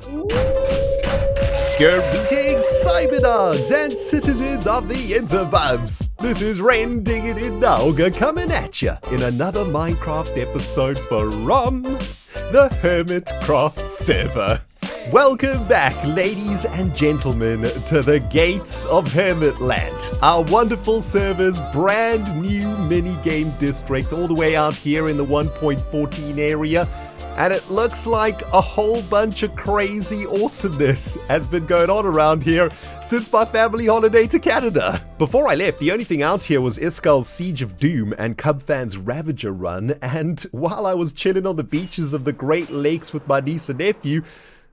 Greetings, Cyberdogs and citizens of the interbubs. This is Rendog coming at ya in another Minecraft episode from the HermitCraft server. Welcome back, ladies and gentlemen, to the gates of Hermit Land, our wonderful server's brand new minigame district all the way out here in the 1.14 area. And it looks like a whole bunch of crazy awesomeness has been going on around here since my family holiday to Canada. Before I left, the only thing out here was Iskal's Siege of Doom and Cubfan's Ravager run, and while I was chilling on the beaches of the Great Lakes with my niece and nephew,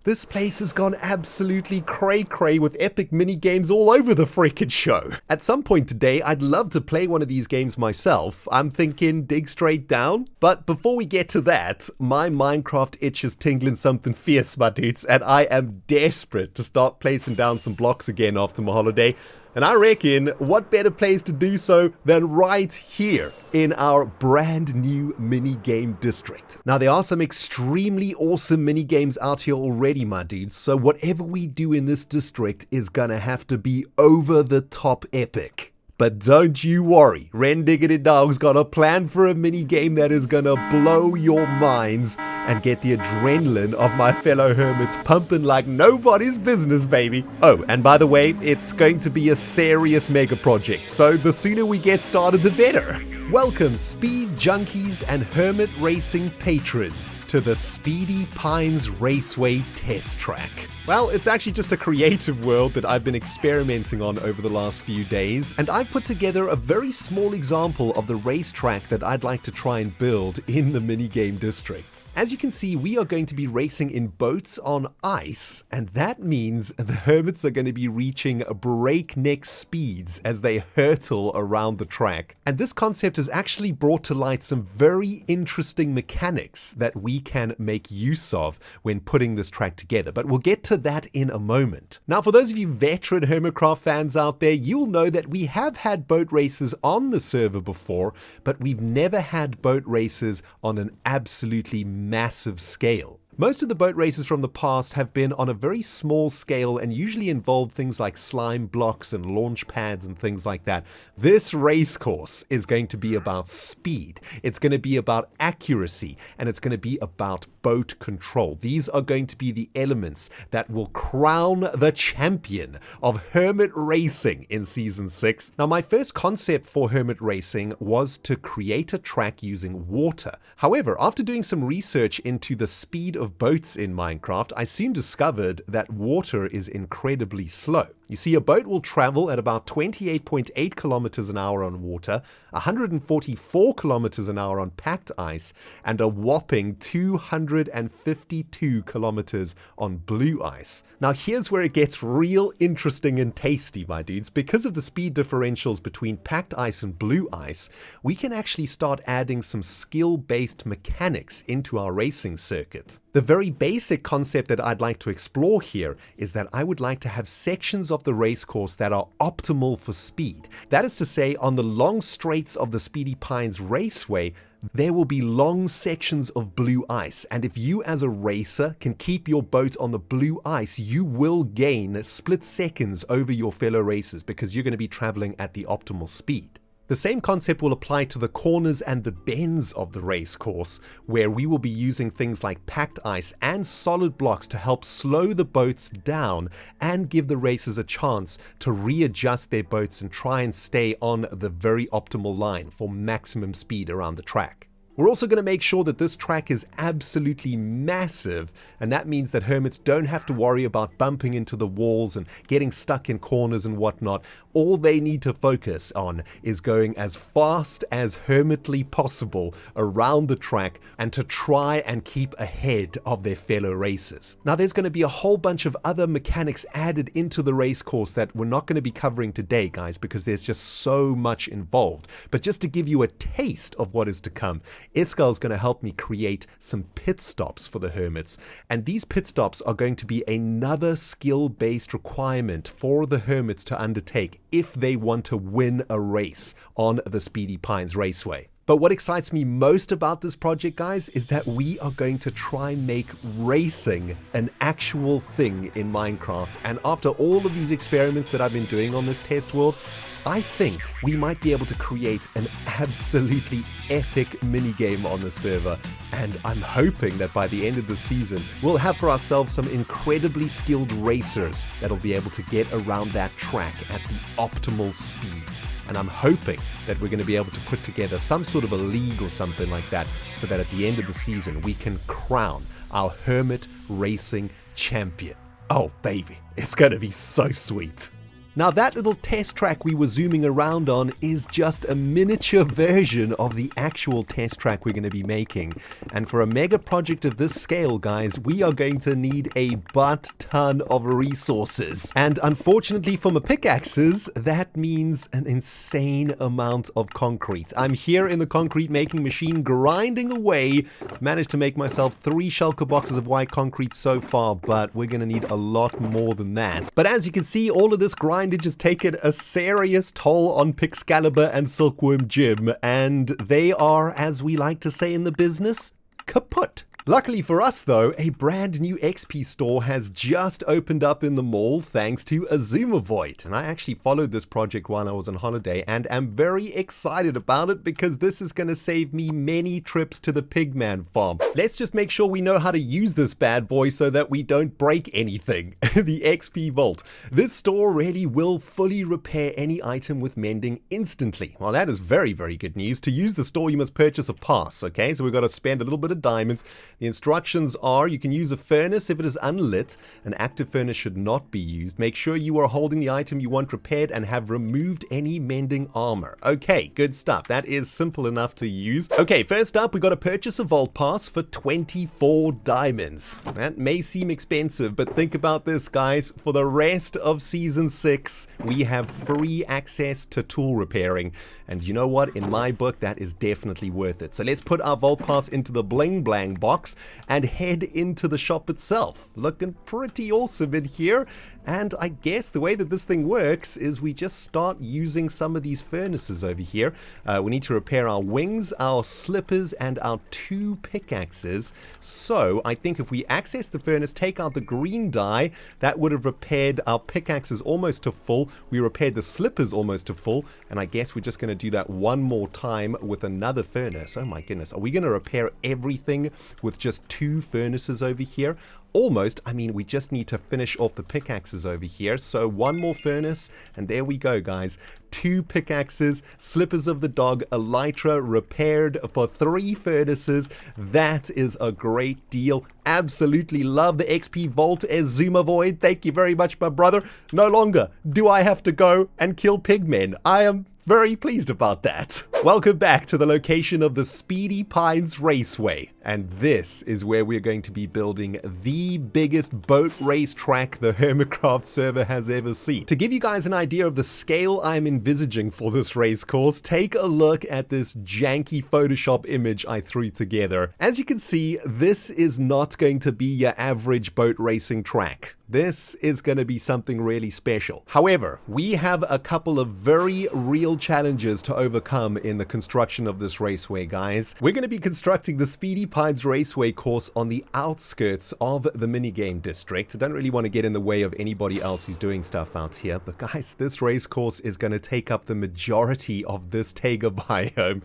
this place has gone absolutely cray-cray with epic mini-games all over the freaking show. At some point today, I'd love to play one of these games myself. I'm thinking dig straight down. But before we get to that, my Minecraft itch is tingling something fierce, my dudes, and I am desperate to start placing down some blocks again after my holiday. And I reckon, what better place to do so than right here in our brand new minigame district. Now, there are some extremely awesome minigames out here already, my dudes, so whatever we do in this district is gonna have to be over the top epic. But don't you worry, Rendog's got a plan for a minigame that is gonna blow your minds and get the adrenaline of my fellow hermits pumping like nobody's business, baby. Oh, and by the way, it's going to be a serious mega project, so the sooner we get started, the better. Welcome, speed junkies and Hermit Racing patrons, to the Speedy Pines Raceway test track. Well, it's actually just a creative world that I've been experimenting on over the last few days, and I've put together a very small example of the racetrack that I'd like to try and build in the minigame district. As you can see, we are going to be racing in boats on ice, and that means the hermits are going to be reaching breakneck speeds as they hurtle around the track. And this concept has actually brought to light some very interesting mechanics that we can make use of when putting this track together, but we'll get to that in a moment. Now, for those of you veteran HermitCraft fans out there, you'll know that we have had boat races on the server before, but we've never had boat races on an absolutely massive scale. Most of the boat races from the past have been on a very small scale and usually involved things like slime blocks and launch pads and things like that. This race course is going to be about speed, it's going to be about accuracy, and it's going to be about boat control. These are going to be the elements that will crown the champion of Hermit Racing in Season 6. Now, my first concept for Hermit Racing was to create a track using water. However, after doing some research into the speed of boats in Minecraft, I soon discovered that water is incredibly slow. You see, a boat will travel at about 28.8 kilometers an hour on water, 144 kilometers an hour on packed ice, and a whopping 252 kilometers on blue ice. Now, here's where it gets real interesting and tasty, my dudes. Because of the speed differentials between packed ice and blue ice, we can actually start adding some skill-based mechanics into our racing circuit. The very basic concept that I'd like to explore here is that I would like to have sections of the race course that are optimal for speed. That is to say, on the long straights of the Speedy Pines Raceway, there will be long sections of blue ice, and if you as a racer can keep your boat on the blue ice, you will gain split seconds over your fellow racers because you're going to be traveling at the optimal speed. The same concept will apply to the corners and the bends of the race course, where we will be using things like packed ice and solid blocks to help slow the boats down and give the racers a chance to readjust their boats and try and stay on the very optimal line for maximum speed around the track. We're also going to make sure that this track is absolutely massive, and that means that hermits don't have to worry about bumping into the walls and getting stuck in corners and whatnot. All they need to focus on is going as fast as hermitly possible around the track and to try and keep ahead of their fellow racers. Now, there's going to be a whole bunch of other mechanics added into the race course that we're not going to be covering today, guys, because there's just so much involved. But just to give you a taste of what is to come, Iskal's going to help me create some pit stops for the hermits, and these pit stops are going to be another skill-based requirement for the hermits to undertake if they want to win a race on the Speedy Pines Raceway. But what excites me most about this project, guys, is that we are going to try and make racing an actual thing in Minecraft. And after all of these experiments that I've been doing on this test world, I think we might be able to create an absolutely epic minigame on the server, and I'm hoping that by the end of the season, we'll have for ourselves some incredibly skilled racers that'll be able to get around that track at the optimal speeds. And I'm hoping that we're going to be able to put together some sort of a league or something like that, so that at the end of the season, we can crown our Hermit Racing champion. Oh baby, it's going to be so sweet. Now that little test track we were zooming around on is just a miniature version of the actual test track we're going to be making. And for a mega project of this scale, guys, we are going to need a butt ton of resources. And unfortunately for my pickaxes, that means an insane amount of concrete. I'm here in the concrete making machine grinding away. Managed to make myself 3 shulker boxes of white concrete so far, but we're going to need a lot more than that. But as you can see, all of this grindage has taken a serious toll on Pixcalibur and Silkworm Jim, and they are, as we like to say in the business, kaput. Luckily for us though, a brand new XP store has just opened up in the mall thanks to Azumavoid. And I actually followed this project while I was on holiday and am very excited about it because this is going to save me many trips to the Pigman farm. Let's just make sure we know how to use this bad boy so that we don't break anything. The XP Vault. This store really will fully repair any item with mending instantly. Well, that is very, very good news. To use the store, you must purchase a pass, okay? So we've got to spend a little bit of diamonds. The instructions are you can use a furnace if it is unlit. An active furnace should not be used. Make sure you are holding the item you want repaired and have removed any mending armor. Okay, good stuff. That is simple enough to use. Okay, first up, we got to purchase a vault pass for 24 diamonds. That may seem expensive, but think about this, guys. For the rest of Season 6, we have free access to tool repairing. And you know what? In my book, that is definitely worth it. So let's put our vault pass into the bling blang box and head into the shop itself. Looking pretty awesome in here. And I guess the way that this thing works is we just start using some of these furnaces over here. We need to repair our wings, our slippers, and our 2 pickaxes. So I think if we access the furnace, take out the green dye, that would have repaired our pickaxes almost to full. We repaired the slippers almost to full. And I guess we're just going to do that one more time with another furnace. Oh my goodness. Are we going to repair everything with just 2 furnaces over here? Almost. I mean, we just need to finish off the pickaxes over here. So one more furnace, and there we go, guys. 2 pickaxes, slippers of the dog, elytra repaired for 3 furnaces. That is a great deal. Absolutely love the XP Vault Azumavoid. Thank you very much, my brother. No longer do I have to go and kill pigmen. I am very pleased about that. Welcome back to the location of the Speedy Pines Raceway. And this is where we're going to be building the biggest boat race track the HermitCraft server has ever seen. To give you guys an idea of the scale I'm envisaging for this race course, take a look at this janky Photoshop image I threw together. As you can see, this is not going to be your average boat racing track. This is going to be something really special. However, we have a couple of very real challenges to overcome in the construction of this raceway, guys. We're going to be constructing the Speedy Pines Raceway course on the outskirts of the Minigame District. I don't really want to get in the way of anybody else who's doing stuff out here, but guys, this race course is going to take up the majority of this taiga biome,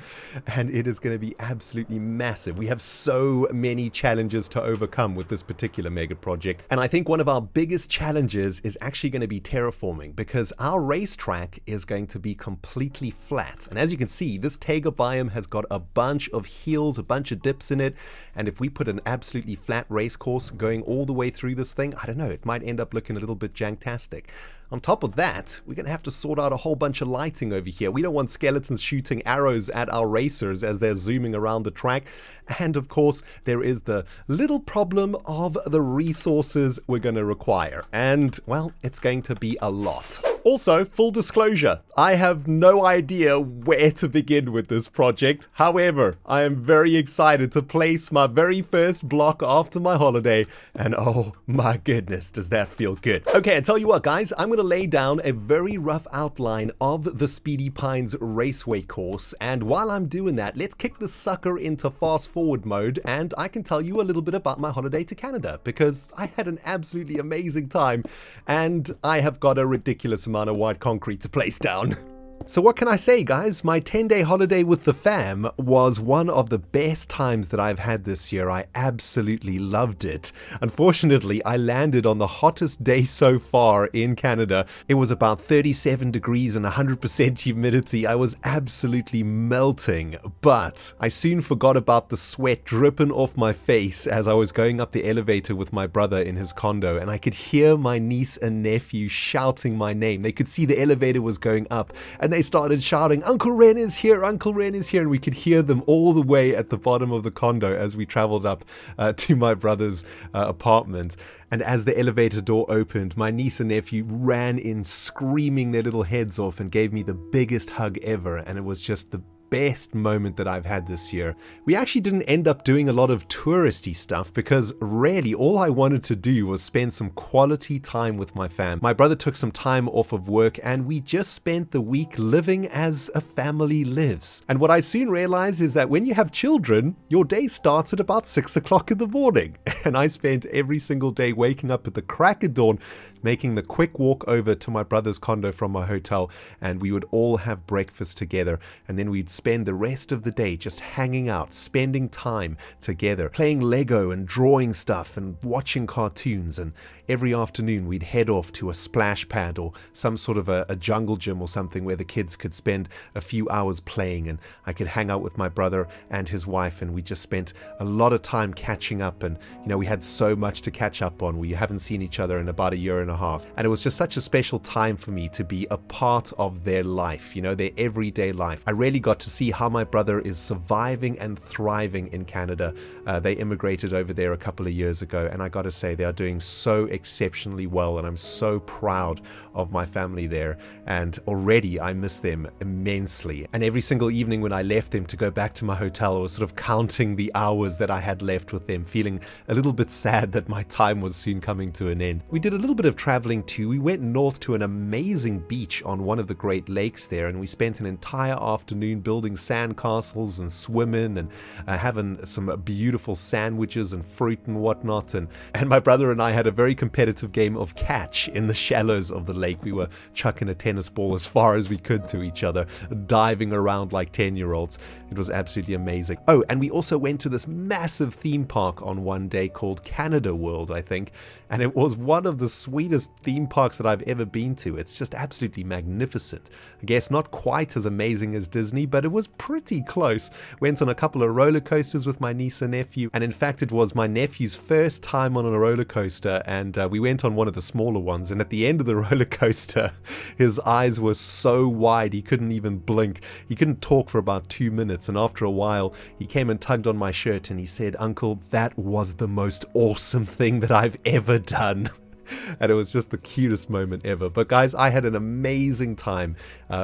and it is going to be absolutely massive. We have so many challenges to overcome with this particular mega project, and I think one of our biggest challenges is actually going to be terraforming, because our racetrack is going to be completely flat. And as you can see, this taiga biome has got a bunch of hills, a bunch of dips in it, and if we put an absolutely flat race course going all the way through this thing, I don't know, it might end up looking a little bit janktastic. On top of that, we're going to have to sort out a whole bunch of lighting over here. We don't want skeletons shooting arrows at our racers as they're zooming around the track. And of course, there is the little problem of the resources we're going to require. And, well, it's going to be a lot. Also, full disclosure, I have no idea where to begin with this project. However, I am very excited to place my very first block after my holiday, and oh my goodness, does that feel good. Okay, I tell you what guys, I'm going to lay down a very rough outline of the Speedy Pines Raceway course, and while I'm doing that, let's kick the sucker into fast forward mode, and I can tell you a little bit about my holiday to Canada, because I had an absolutely amazing time, and I have got a ridiculous amount of white concrete to place down. So what can I say guys, my 10-day holiday with the fam was one of the best times that I've had this year. I absolutely loved it. Unfortunately, I landed on the hottest day so far in Canada. It was about 37 degrees and 100% humidity. I was absolutely melting, but I soon forgot about the sweat dripping off my face as I was going up the elevator with my brother in his condo, and I could hear my niece and nephew shouting my name. They could see the elevator was going up, and they started shouting, "Uncle Ren is here, Uncle Ren is here," and we could hear them all the way at the bottom of the condo as we traveled up to my brother's apartment. And as the elevator door opened, my niece and nephew ran in screaming their little heads off and gave me the biggest hug ever, and it was just the best moment that I've had this year. We actually didn't end up doing a lot of touristy stuff because really all I wanted to do was spend some quality time with my fam. My brother took some time off of work and we just spent the week living as a family lives. And what I soon realized is that when you have children, your day starts at about 6 o'clock in the morning. And I spent every single day waking up at the crack of dawn, making the quick walk over to my brother's condo from my hotel, and we would all have breakfast together, and then we'd spend the rest of the day just hanging out, spending time together, playing Lego and drawing stuff and watching cartoons. And every afternoon we'd head off to a splash pad or some sort of a jungle gym or something where the kids could spend a few hours playing, and I could hang out with my brother and his wife, and we just spent a lot of time catching up. And you know, we had so much to catch up on. We haven't seen each other in about a year and a half, and it was just such a special time for me to be a part of their life, you know, their everyday life. I really got to see how my brother is surviving and thriving in Canada. They immigrated over there a couple of years ago, and I got to say they are doing so exceptionally well, and I'm so proud of my family there, and already I miss them immensely. And every single evening when I left them to go back to my hotel, I was sort of counting the hours that I had left with them, feeling a little bit sad that my time was soon coming to an end. We did a little bit of traveling too. We went north to an amazing beach on one of the Great Lakes there, and we spent an entire afternoon building sandcastles and swimming and having some beautiful sandwiches and fruit and whatnot. And my brother and I had a very competitive game of catch in the shallows of the lake. We were chucking a tennis ball as far as we could to each other, diving around like 10-year-olds. It was absolutely amazing. Oh, and we also went to this massive theme park on one day called Canada World, I think, and it was one of the sweetest theme parks that I've ever been to. It's just absolutely magnificent. I guess not quite as amazing as Disney, but it was pretty close. Went on a couple of roller coasters with my niece and nephew, and in fact it was my nephew's first time on a roller coaster, and we went on one of the smaller ones, and at the end of the roller coaster his eyes were so wide he couldn't even blink. He couldn't talk for about 2 minutes, and after a while he came and tugged on my shirt and he said, "Uncle, that was the most awesome thing that I've ever done." And it was just the cutest moment ever. But guys, I had an amazing time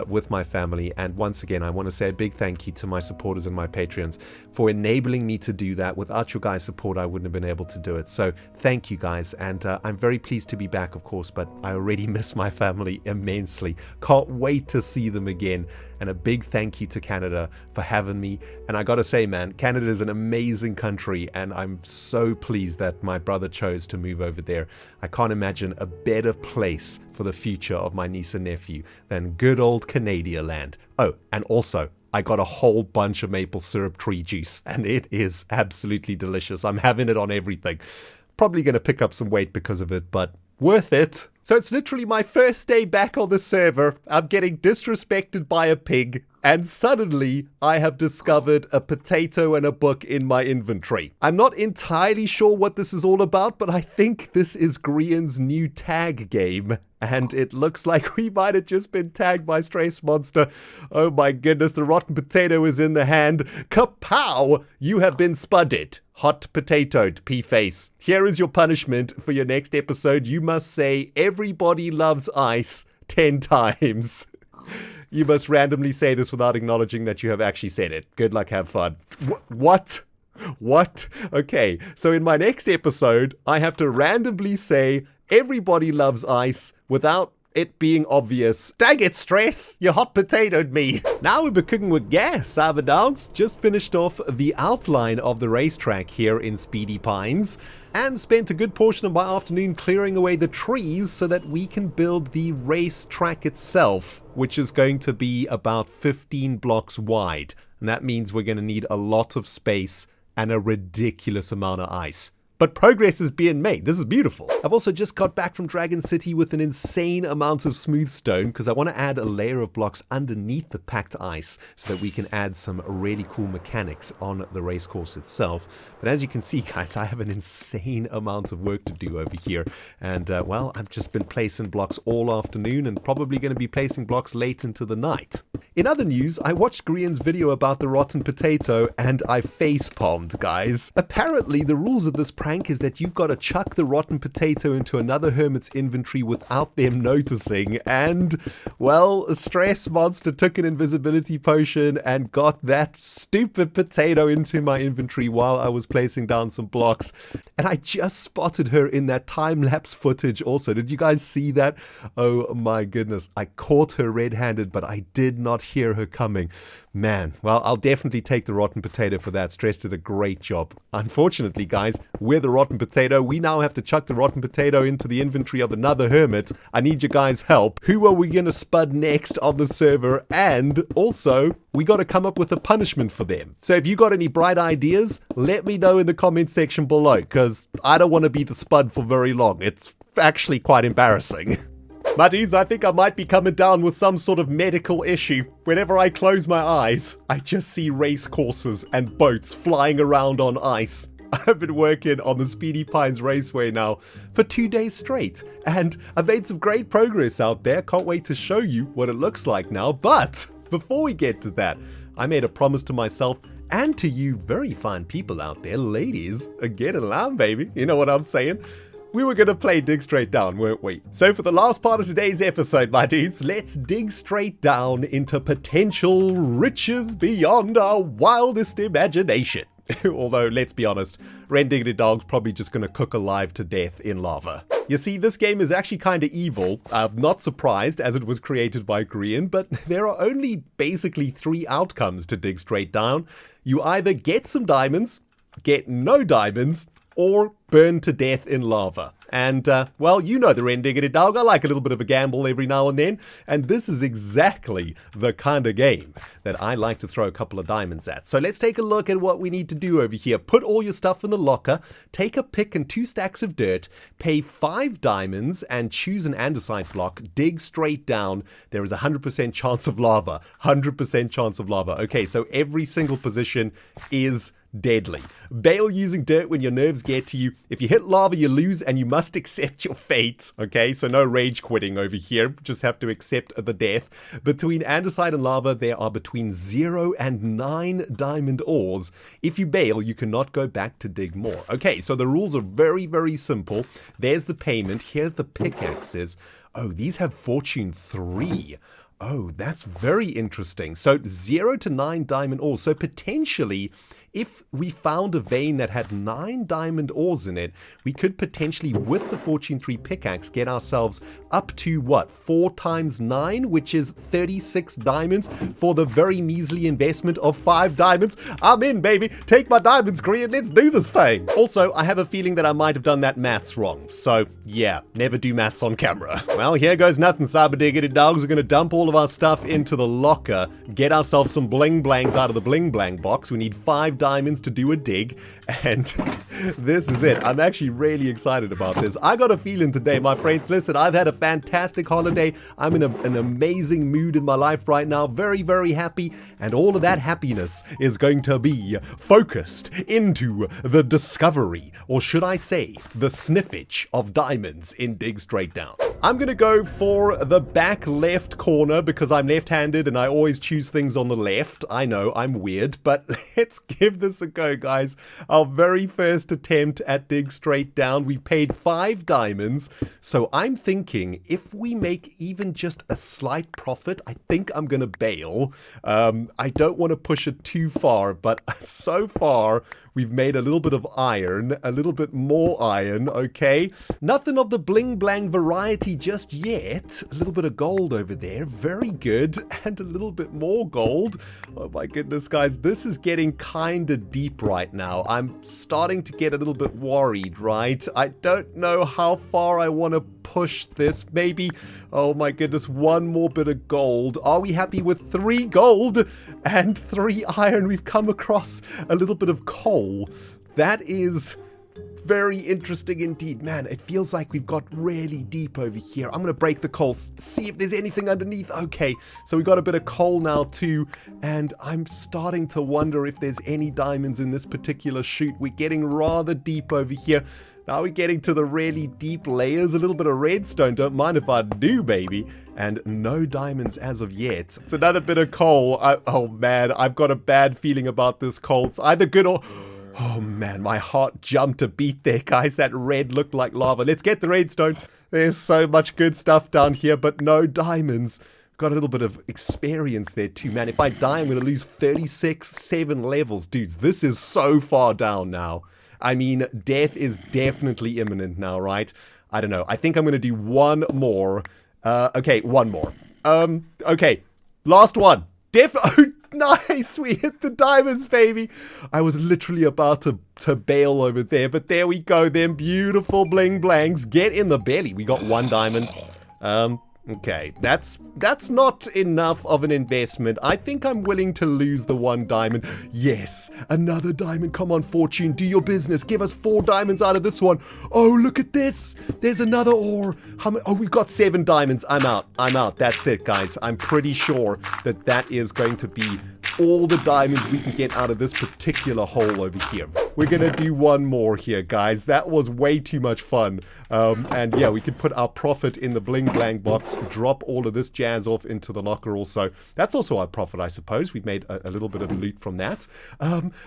with my family, and once again I want to say a big thank you to my supporters and my Patreons for enabling me to do that. Without your guys' support I wouldn't have been able to do it, so thank you guys. And I'm very pleased to be back, of course, but I already miss my family immensely. Can't wait to see them again. And a big thank you to Canada for having me. And I gotta say, man, Canada is an amazing country, and I'm so pleased that my brother chose to move over there. I can't imagine a better place for the future of my niece and nephew than good old Canada land. Oh, and also, I got a whole bunch of maple syrup tree juice, and it is absolutely delicious. I'm having it on everything. Probably gonna pick up some weight because of it, but worth it. So it's literally my first day back on the server. I'm getting disrespected by a pig, and suddenly I have discovered a potato and a book in my inventory. I'm not entirely sure what this is all about, but I think this is Grian's new tag game, and it looks like we might have just been tagged by Stress Monster. Oh my goodness, the rotten potato is in the hand. Kapow! You have been spudded. Hot potatoed, P-face. Here is your punishment for your next episode. You must say, "Everybody loves ice," 10 times. You must randomly say this without acknowledging that you have actually said it. Good luck, have fun. What? What? Okay, so in my next episode, I have to randomly say everybody loves ice without it being obvious. Dang it, Stress! You hot potatoed me! Now we'll be cooking with gas, Cyberdogs. Just finished off the outline of the racetrack here in Speedy Pines and spent a good portion of my afternoon clearing away the trees so that we can build the racetrack itself, which is going to be about 15 blocks wide. And that means we're going to need a lot of space and a ridiculous amount of ice. But progress is being made. This is beautiful. I've also just got back from Dragon City with an insane amount of smooth stone because I want to add a layer of blocks underneath the packed ice so that we can add some really cool mechanics on the race course itself. But as you can see, guys, I have an insane amount of work to do over here. And, well, I've just been placing blocks all afternoon and probably going to be placing blocks late into the night. In other news, I watched Grian's video about the rotten potato and I face-palmed, guys. Apparently, the rules of this prank is that you've got to chuck the rotten potato into another hermit's inventory without them noticing. And, well, a stress monster took an invisibility potion and got that stupid potato into my inventory while I was placing down some blocks. And I just spotted her in that time-lapse footage also. Did you guys see that? Oh my goodness. I caught her red-handed, but I did not hear her coming. Man, well, I'll definitely take the rotten potato for that. Stress did a great job. Unfortunately, guys, we're the rotten potato. We now have to chuck the rotten potato into the inventory of another hermit. I need your guys' help. Who are we going to spud next on the server? And also, we got to come up with a punishment for them. So if you got any bright ideas, let me know in the comment section below, because I don't want to be the spud for very long. It's actually quite embarrassing. My dudes, I think I might be coming down with some sort of medical issue. Whenever I close my eyes, I just see race courses and boats flying around on ice. I've been working on the Speedy Pines Raceway now for 2 days straight, and I've made some great progress out there. Can't wait to show you what it looks like now. But before we get to that, I made a promise to myself and to you very fine people out there, ladies, get along, baby. You know what I'm saying? We were going to play Dig Straight Down, weren't we? So for the last part of today's episode, my dudes, let's dig straight down into potential riches beyond our wildest imagination. Although, let's be honest, Rendog's probably just going to cook alive to death in lava. You see, this game is actually kind of evil. I'm not surprised, as it was created by Grian, but there are only basically 3 outcomes to Dig Straight Down. You either get some diamonds, get no diamonds, or burn to death in lava. And, well, you know the Rendog. I like a little bit of a gamble every now and then, and this is exactly the kind of game that I like to throw a couple of diamonds at. So let's take a look at what we need to do over here. Put all your stuff in the locker, take a pick and 2 stacks of dirt, pay 5 diamonds, and choose an andesite block. Dig straight down. There is a 100% chance of lava. 100% chance of lava. Okay, so every single position is deadly. Bail using dirt when your nerves get to you. If you hit lava, you lose, and you must accept your fate. Okay, so no rage quitting over here. Just have to accept the death. Between andesite and lava, there are between 0 and 9 diamond ores. If you bail, you cannot go back to dig more. Okay, so the rules are very, very simple. There's the payment. Here are the pickaxes. Oh, these have fortune 3. Oh, that's very interesting. So 0 to 9 diamond ores. So potentially, if we found a vein that had 9 diamond ores in it, we could potentially, with the Fortune 3 pickaxe, get ourselves up to, what, 4 times 9, which is 36 diamonds for the very measly investment of 5 diamonds. I'm in, baby. Take my diamonds, Grian. Let's do this thing. Also, I have a feeling that I might have done that maths wrong. So, yeah, never do maths on camera. Well, here goes nothing, Cyberdog. We're going to dump all of our stuff into the locker, get ourselves some bling-blangs out of the bling-blang box. We need 5 diamonds to do a dig, and this is it. I'm actually really excited about this. I got a feeling today, my friends. Listen, I've had a fantastic holiday. I'm in an amazing mood in my life right now. Very, very happy, and all of that happiness is going to be focused into the discovery, or should I say, the sniffage of diamonds in Dig Straight Down. I'm going to go for the back left corner because I'm left-handed and I always choose things on the left. I know, I'm weird, but let's give this a go, guys. Our very first attempt at dig straight down. We paid 5 diamonds, so I'm thinking if we make even just a slight profit, I think I'm going to bail. I don't want to push it too far, but so far, we've made a little bit of iron, a little bit more iron, okay? Nothing of the bling-blang variety just yet. A little bit of gold over there, very good. And a little bit more gold. Oh my goodness, guys, this is getting kind of deep right now. I'm starting to get a little bit worried, right? I don't know how far I want to push this. Maybe, oh my goodness, one more bit of gold. Are we happy with 3 gold and 3 iron? We've come across a little bit of coal. That is very interesting indeed. Man, it feels like we've got really deep over here. I'm going to break the coal, see if there's anything underneath. Okay, so we got a bit of coal now too, and I'm starting to wonder if there's any diamonds in this particular chute. We're getting rather deep over here. Now we're getting to the really deep layers. A little bit of redstone, don't mind if I do, baby. And no diamonds as of yet. It's another bit of coal. Oh man, I've got a bad feeling about this coal. It's either good or... Oh man, my heart jumped a beat there, guys. That red looked like lava. Let's get the redstone. There's so much good stuff down here, but no diamonds. Got a little bit of experience there too, man. If I die, I'm going to lose 7 levels. Dudes, this is so far down now. I mean, death is definitely imminent now, right? I don't know. I think I'm going to do one more. Okay, one more. Okay, last one. Oh, nice. We hit the diamonds, baby. I was literally about to bail over there, but there we go. Them beautiful bling blangs. Get in the belly. We got 1 diamond. Okay, that's not enough of an investment. I think I'm willing to lose the 1 diamond. Yes, another diamond. Come on, Fortune, do your business. Give us 4 diamonds out of this one. Oh, look at this. There's another ore. Oh, we've got 7 diamonds. I'm out. That's it, guys. I'm pretty sure that is going to be all the diamonds we can get out of this particular hole over here. We're gonna do one more here, guys. That was way too much fun. And yeah, we could put our profit in the bling blang box, drop all of this jazz off into the locker also. That's also our profit, I suppose. We've made a little bit of loot from that.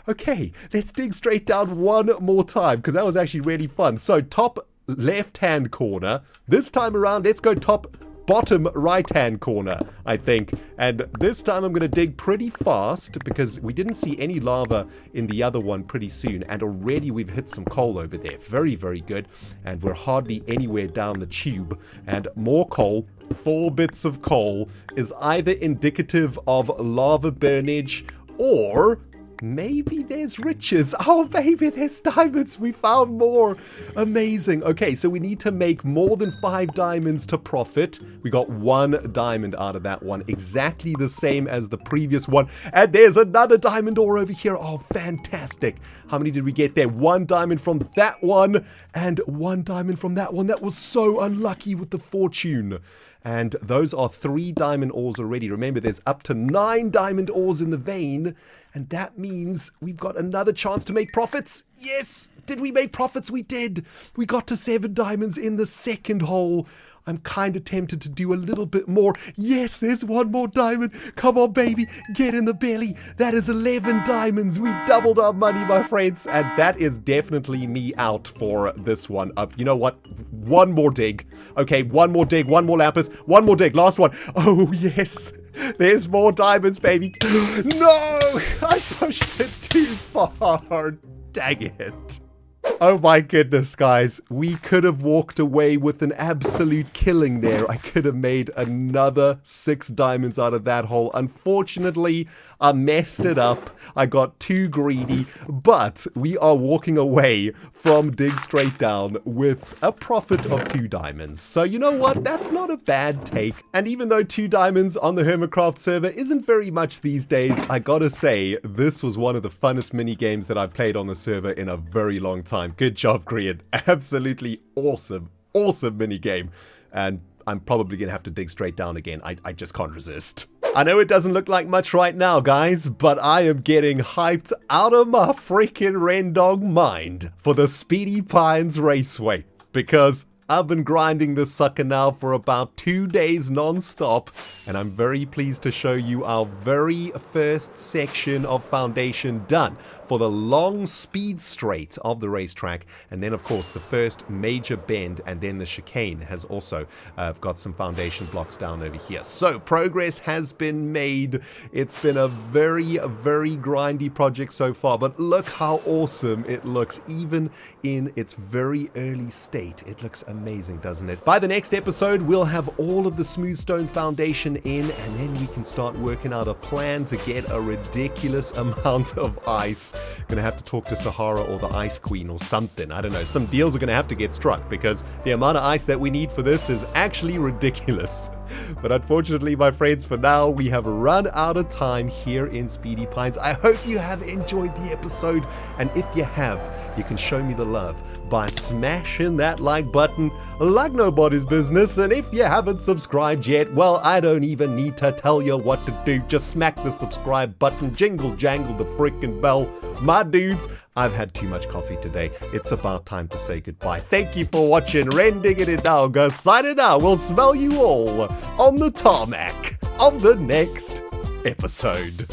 Okay, let's dig straight down one more time, because that was actually really fun. So top left-hand corner. This time around, let's go top bottom right-hand corner, I think. And this time I'm going to dig pretty fast because we didn't see any lava in the other one pretty soon. And already we've hit some coal over there. Very, very good. And we're hardly anywhere down the tube. And more coal. 4 bits of coal is either indicative of lava burnage or... maybe there's riches. Oh, baby, there's diamonds. We found more. Amazing. Okay, so we need to make more than 5 diamonds to profit. We got 1 diamond out of that one. Exactly the same as the previous one. And there's another diamond ore over here. Oh, fantastic. How many did we get there? 1 diamond from that one and 1 diamond from that one. That was so unlucky with the fortune. And those are 3 diamond ores already. Remember, there's up to 9 diamond ores in the vein. And that means we've got another chance to make profits. Yes! Did we make profits? We did! We got to 7 diamonds in the second hole. I'm kind of tempted to do a little bit more. Yes, there's 1 more diamond. Come on, baby. Get in the belly. That is 11 diamonds. We doubled our money, my friends. And that is definitely me out for this one. You know what? 1 more dig. Okay, 1 more dig. 1 more lapis. 1 more dig. Last one. Oh, yes. There's more diamonds, baby. No! I pushed it too far. Dang it. Oh my goodness, guys. We could have walked away with an absolute killing there. I could have made another 6 diamonds out of that hole. Unfortunately, I messed it up. I got too greedy. But we are walking away from Dig Straight Down with a profit of 2 diamonds. So you know what? That's not a bad take. And even though 2 diamonds on the HermitCraft server isn't very much these days, I gotta say, this was one of the funnest mini games that I've played on the server in a very long time. Good job, Korean. Absolutely awesome, awesome mini game. And I'm probably gonna have to dig straight down again. I just can't resist. I know it doesn't look like much right now, guys, but I am getting hyped out of my freaking Rendog mind for the Speedy Pines Raceway. Because I've been grinding this sucker now for about 2 days non-stop, and I'm very pleased to show you our very first section of foundation done for the long speed straight of the racetrack, and then of course the first major bend, and then the chicane has also got some foundation blocks down over here. So progress has been made. It's been a very grindy project so far, but look how awesome it looks even in its very early state. It looks amazing, doesn't it? By the next episode, we'll have all of the smooth stone foundation in, and then we can start working out a plan to get a ridiculous amount of ice. Gonna have to talk to Sahara or the Ice Queen or something. I don't know. Some deals are gonna have to get struck because the amount of ice that we need for this is actually ridiculous. But unfortunately, my friends, for now, we have run out of time here in Speedy Pines. I hope you have enjoyed the episode, and if you have, you can show me the love by smashing that like button like nobody's business. And if you haven't subscribed yet, well, I don't even need to tell you what to do. Just smack the subscribe button, jingle jangle the freaking bell. My dudes, I've had too much coffee today. It's about time to say goodbye. Thank you for watching Rending It Now, signing out. We'll smell you all on the tarmac of the next episode.